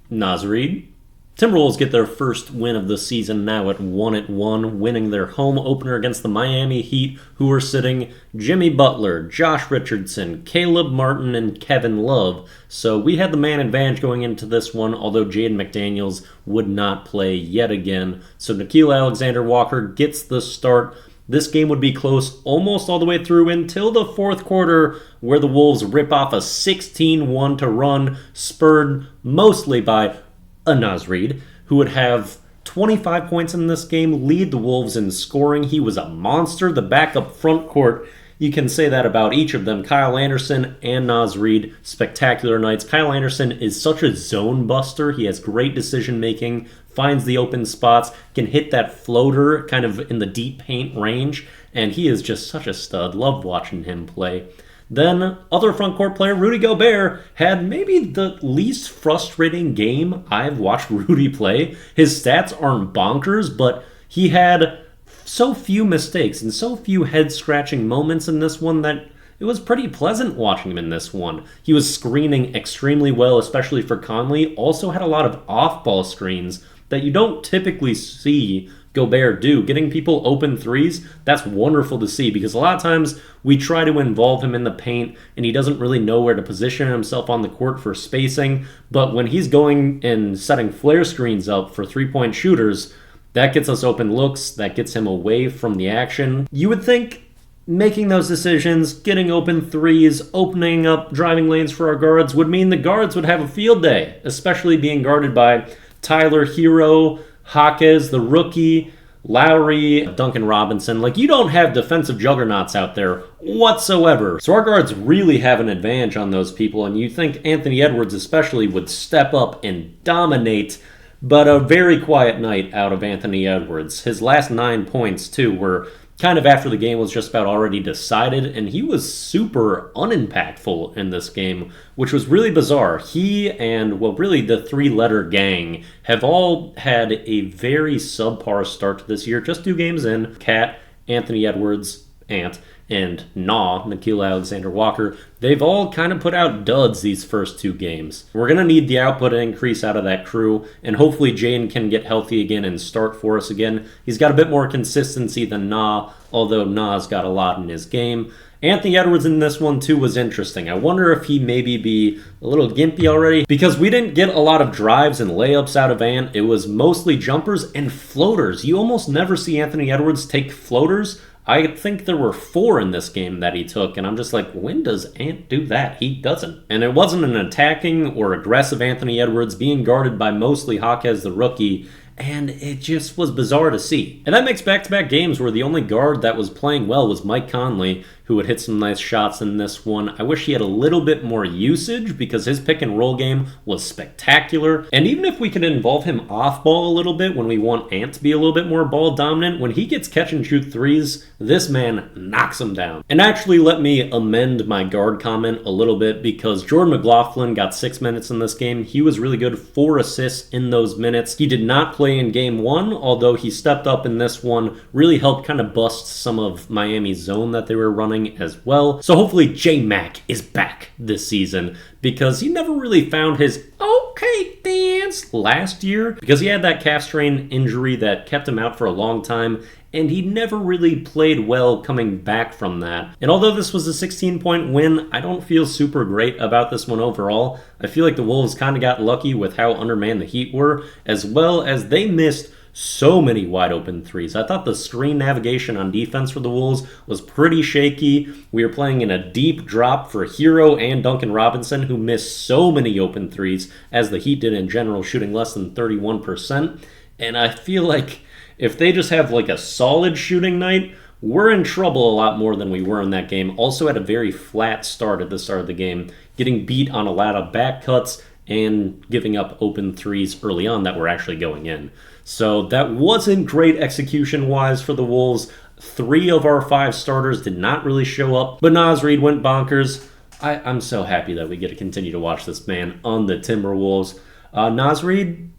Naz Reid. Timberwolves get their first win of the season now at 1-1, winning their home opener against the Miami Heat, who are sitting Jimmy Butler, Josh Richardson, Caleb Martin, and Kevin Love. So we had the man advantage going into this one, although Jaden McDaniels would not play yet again. So Nickeil Alexander-Walker gets the start. This game would be close almost all the way through until the fourth quarter, where the Wolves rip off a 16-1 to run, spurred mostly by Naz Reid, who would have 25 points in this game, lead the Wolves in scoring. He was a monster. The backup front court, you can say that about each of them. Kyle Anderson and Naz Reid, spectacular nights. Kyle Anderson is such a zone buster. He has great decision making, finds the open spots, can hit that floater kind of in the deep paint range, and he is just such a stud. Love watching him play. Then, other front court player, Rudy Gobert, had maybe the least frustrating game I've watched Rudy play. His stats aren't bonkers, but he had so few mistakes and so few head-scratching moments in this one that it was pretty pleasant watching him in this one. He was screening extremely well, especially for Conley. Also had a lot of off-ball screens that you don't typically see Gobert do. Getting people open threes, that's wonderful to see because a lot of times we try to involve him in the paint and he doesn't really know where to position himself on the court for spacing. But when he's going and setting flare screens up for three-point shooters, that gets us open looks, that gets him away from the action. You would think making those decisions, getting open threes, opening up driving lanes for our guards would mean the guards would have a field day, especially being guarded by Tyler Hero, Jaquez, the rookie, Lowry, Duncan Robinson. Like, you don't have defensive juggernauts out there whatsoever. So our guards really have an advantage on those people, and you think Anthony Edwards especially would step up and dominate, but a very quiet night out of Anthony Edwards. His last 9 points, too, were kind of after the game was just about already decided, and he was super unimpactful in this game, which was really bizarre. He and, well, really the three-letter gang have all had a very subpar start to this year. Just 2 games in, Cat, Anthony Edwards, Ant, and Nickeil Alexander-Walker, they've all kind of put out duds these first 2 games. We're going to need the output increase out of that crew, and hopefully Jane can get healthy again and start for us again. He's got a bit more consistency than although Na's got a lot in his game. Anthony Edwards in this one, too, was interesting. I wonder if he maybe be a little gimpy already, because we didn't get a lot of drives and layups out of Ant. It was mostly jumpers and floaters. You almost never see Anthony Edwards take floaters. I think there were 4 in this game that he took, and I'm just like, when does Ant do that? He doesn't. And it wasn't an attacking or aggressive Anthony Edwards being guarded by mostly Jaquez, the rookie, and it just was bizarre to see. And that makes back-to-back games where the only guard that was playing well was Mike Conley, who would hit some nice shots in this one. I wish he had a little bit more usage because his pick-and-roll game was spectacular. And even if we could involve him off-ball a little bit when we want Ant to be a little bit more ball-dominant, when he gets catch-and-shoot threes, this man knocks him down. And actually, let me amend my guard comment a little bit because Jordan McLaughlin got 6 minutes in this game. He was really good, 4 assists in those minutes. He did not play in game 1, although he stepped up in this one, really helped kind of bust some of Miami's zone that they were running as well. So hopefully J-Mac is back this season because he never really found his okay dance last year because he had that calf strain injury that kept him out for a long time, and he never really played well coming back from that. And although this was a 16-point win, I don't feel super great about this one overall. I feel like the Wolves kind of got lucky with how undermanned the Heat were, as well as they missed so many wide open threes. I thought the screen navigation on defense for the Wolves was pretty shaky. We were playing in a deep drop for Hero and Duncan Robinson, who missed so many open threes, as the Heat did in general, shooting less than 31%. And I feel like if they just have like a solid shooting night, we're in trouble a lot more than we were in that game. Also had a very flat start at the start of the game, getting beat on a lot of back cuts and giving up open threes early on that were actually going in. So that wasn't great execution-wise for the Wolves. 3 of our 5 starters did not really show up, but Naz Reid went bonkers. I'm so happy that we get to continue to watch this man on the Timberwolves. Naz Reid,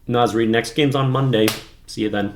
next game's on Monday. See you then.